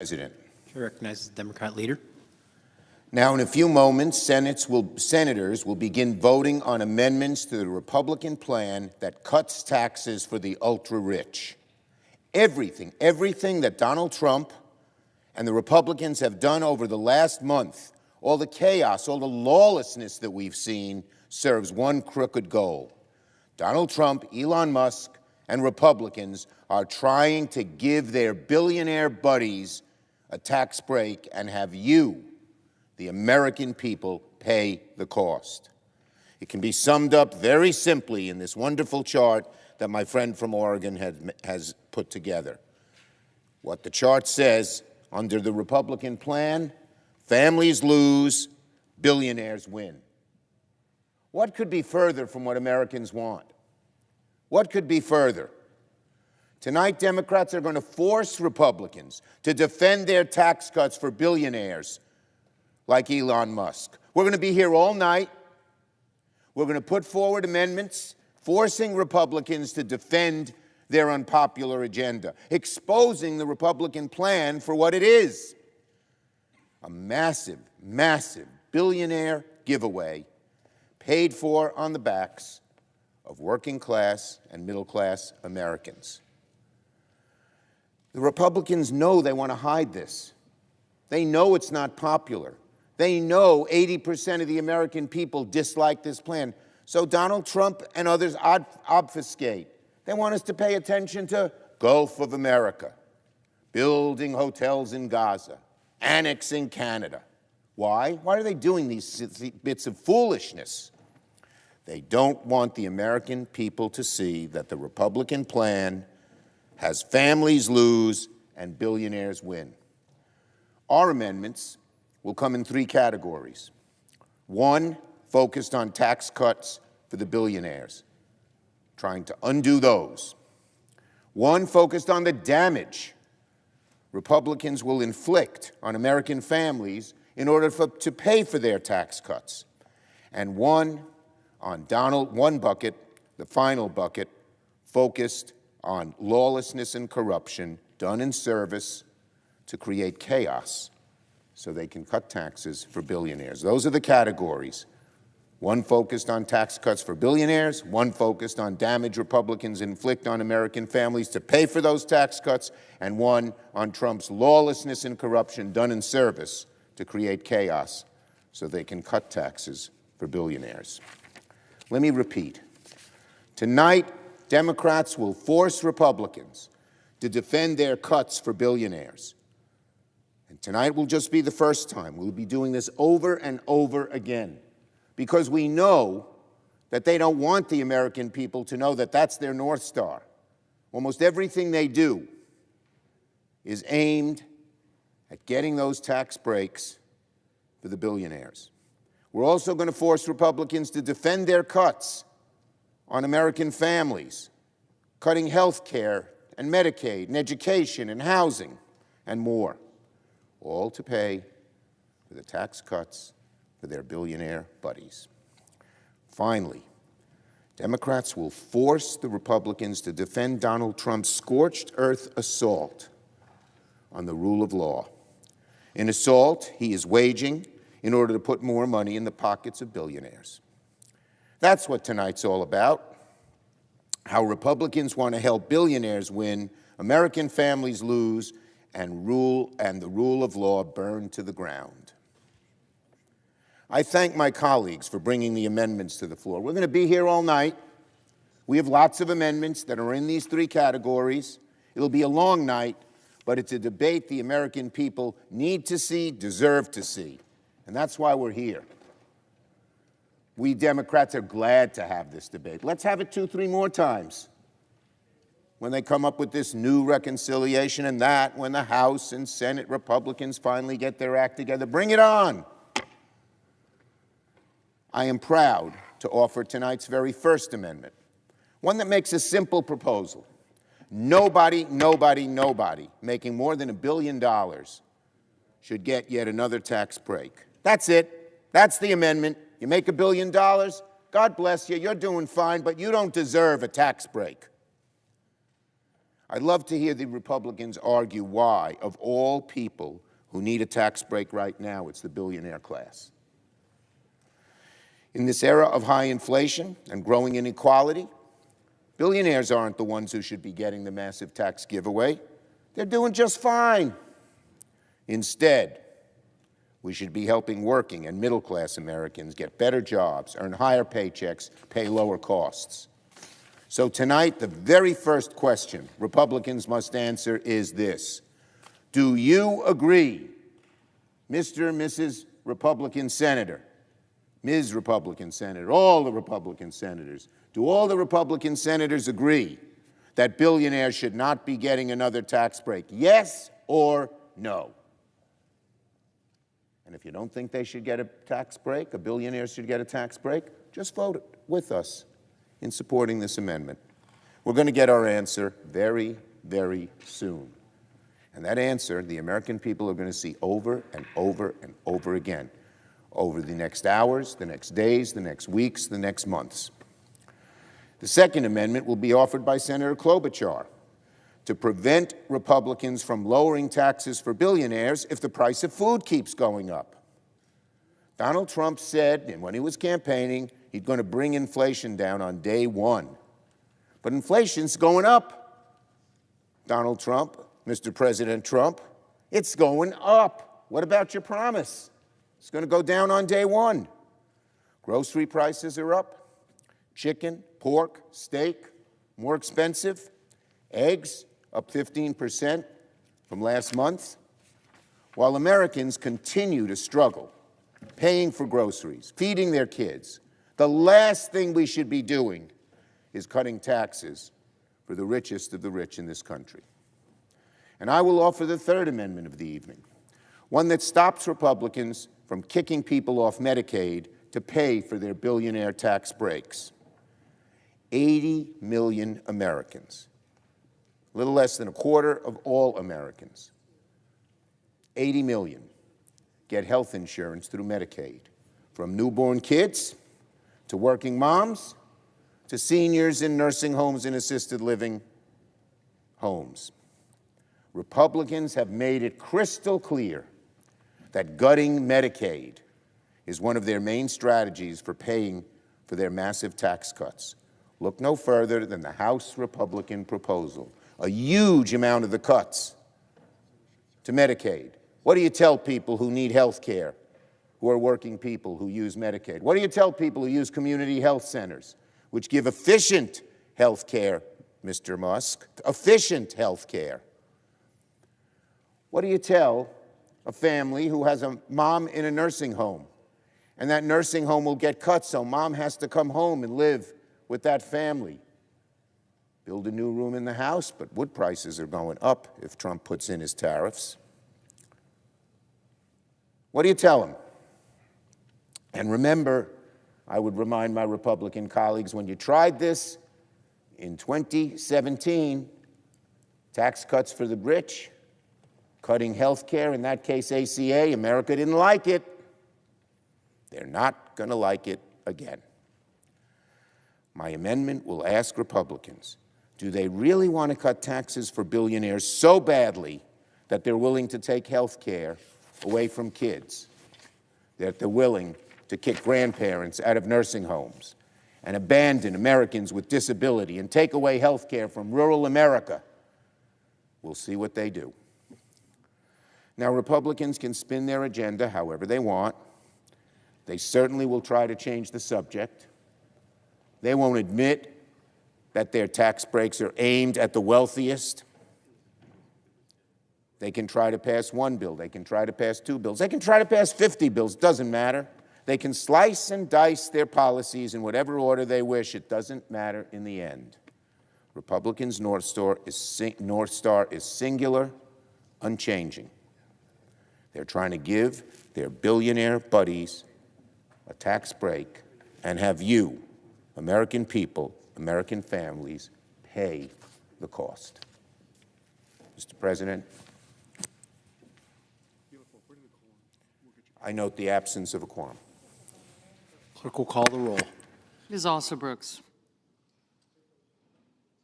President. I recognize the Democrat leader. Now, in a few moments, senators will begin voting on amendments to the Republican plan that cuts taxes for the ultra-rich. Everything that Donald Trump and the Republicans have done over the last month, all the chaos, all the lawlessness that we've seen, serves one crooked goal. Donald Trump, Elon Musk, and Republicans are trying to give their billionaire buddies a tax break and have you, the American people, pay the cost. It can be summed up very simply in this wonderful chart that my friend from Oregon has put together. What the chart says, under the Republican plan, families lose, billionaires win. What could be further from what Americans want? What could be further? Tonight, Democrats are going to force Republicans to defend their tax cuts for billionaires like Elon Musk. We're going to be here all night. We're going to put forward amendments forcing Republicans to defend their unpopular agenda, exposing the Republican plan for what it is: a massive, massive billionaire giveaway paid for on the backs of working class and middle class Americans. The Republicans know they want to hide this. They know it's not popular. They know 80% of the American people dislike this plan. So Donald Trump and others obfuscate. They want us to pay attention to Gulf of America, building hotels in Gaza, annexing Canada. Why? Why are they doing these bits of foolishness? They don't want the American people to see that the Republican plan has families lose and billionaires win. Our amendments will come in three categories. One, focused on tax cuts for the billionaires, trying to undo those. One, focused on the damage Republicans will inflict on American families in order to pay for their tax cuts. And one bucket, the final bucket, focused on lawlessness and corruption done in service to create chaos so they can cut taxes for billionaires. Those are the categories. One focused on tax cuts for billionaires, one focused on damage Republicans inflict on American families to pay for those tax cuts, and one on Trump's lawlessness and corruption done in service to create chaos so they can cut taxes for billionaires. Let me repeat. Tonight, Democrats will force Republicans to defend their cuts for billionaires. And tonight will just be the first time. We'll be doing this over and over again because we know that they don't want the American people to know that that's their North Star. Almost everything they do is aimed at getting those tax breaks for the billionaires. We're also going to force Republicans to defend their cuts on American families, cutting health care and Medicaid and education and housing and more, all to pay for the tax cuts for their billionaire buddies. Finally, Democrats will force the Republicans to defend Donald Trump's scorched earth assault on the rule of law, an assault he is waging in order to put more money in the pockets of billionaires. That's what tonight's all about, how Republicans want to help billionaires win, American families lose, and the rule of law burn to the ground. I thank my colleagues for bringing the amendments to the floor. We're going to be here all night. We have lots of amendments that are in these three categories. It'll be a long night, but it's a debate the American people need to see, deserve to see. And that's why we're here. We Democrats are glad to have this debate. Let's have it 2-3 more times. When they come up with this new reconciliation and that, when the House and Senate Republicans finally get their act together, bring it on. I am proud to offer tonight's very first amendment, one that makes a simple proposal. Nobody making more than $1 billion should get yet another tax break. That's it. That's the amendment. You make $1 billion, God bless you, you're doing fine, but you don't deserve a tax break. I'd love to hear the Republicans argue why, of all people who need a tax break right now, it's the billionaire class. In this era of high inflation and growing inequality, billionaires aren't the ones who should be getting the massive tax giveaway. They're doing just fine. Instead, we should be helping working and middle-class Americans get better jobs, earn higher paychecks, pay lower costs. So tonight, the very first question Republicans must answer is this: do you agree, Mr. and Mrs. Republican Senator, Ms. Republican Senator, all the Republican senators, do all the Republican senators agree that billionaires should not be getting another tax break? Yes or no? And if you don't think they should get a tax break, a billionaire should get a tax break, just vote with us in supporting this amendment. We're going to get our answer very, very soon. And that answer, the American people are going to see over and over and over again, over the next hours, the next days, the next weeks, the next months. The second amendment will be offered by Senator Klobuchar to prevent Republicans from lowering taxes for billionaires if the price of food keeps going up. Donald Trump said, and when he was campaigning, he's going to bring inflation down on day one. But inflation's going up. Donald Trump, Mr. President Trump, it's going up. What about your promise? It's going to go down on day one. Grocery prices are up. Chicken, pork, steak, more expensive. Eggs, up 15% from last month. While Americans continue to struggle, paying for groceries, feeding their kids, the last thing we should be doing is cutting taxes for the richest of the rich in this country. And I will offer the third amendment of the evening, one that stops Republicans from kicking people off Medicaid to pay for their billionaire tax breaks. 80 million Americans, a little less than a quarter of all Americans, 80 million, get health insurance through Medicaid, from newborn kids to working moms to seniors in nursing homes and assisted living homes. Republicans have made it crystal clear that gutting Medicaid is one of their main strategies for paying for their massive tax cuts. Look no further than the House Republican proposal, a huge amount of the cuts to Medicaid. What do you tell people who need health care, who are working people who use Medicaid? What do you tell people who use community health centers, which give efficient health care, Mr. Musk, efficient health care? What do you tell a family who has a mom in a nursing home, and that nursing home will get cut, so mom has to come home and live with that family? Build a new room in the house, but wood prices are going up if Trump puts in his tariffs. What do you tell them? And remember, I would remind my Republican colleagues, when you tried this in 2017, tax cuts for the rich, cutting health care, in that case ACA, America didn't like it. They're not going to like it again. My amendment will ask Republicans, do they really want to cut taxes for billionaires so badly that they're willing to take health care away from kids, that they're willing to kick grandparents out of nursing homes and abandon Americans with disability and take away health care from rural America? We'll see what they do. Now, Republicans can spin their agenda however they want. They certainly will try to change the subject. They won't admit that their tax breaks are aimed at the wealthiest. They can try to pass one bill. They can try to pass two bills. They can try to pass 50 bills. Doesn't matter. They can slice and dice their policies in whatever order they wish. It doesn't matter in the end. Republicans' North Star is singular, unchanging. They're trying to give their billionaire buddies a tax break and have you, American people, American families, pay the cost. Mr. President, I note the absence of a quorum. Clerk will call the roll. Ms. Alsobrooks.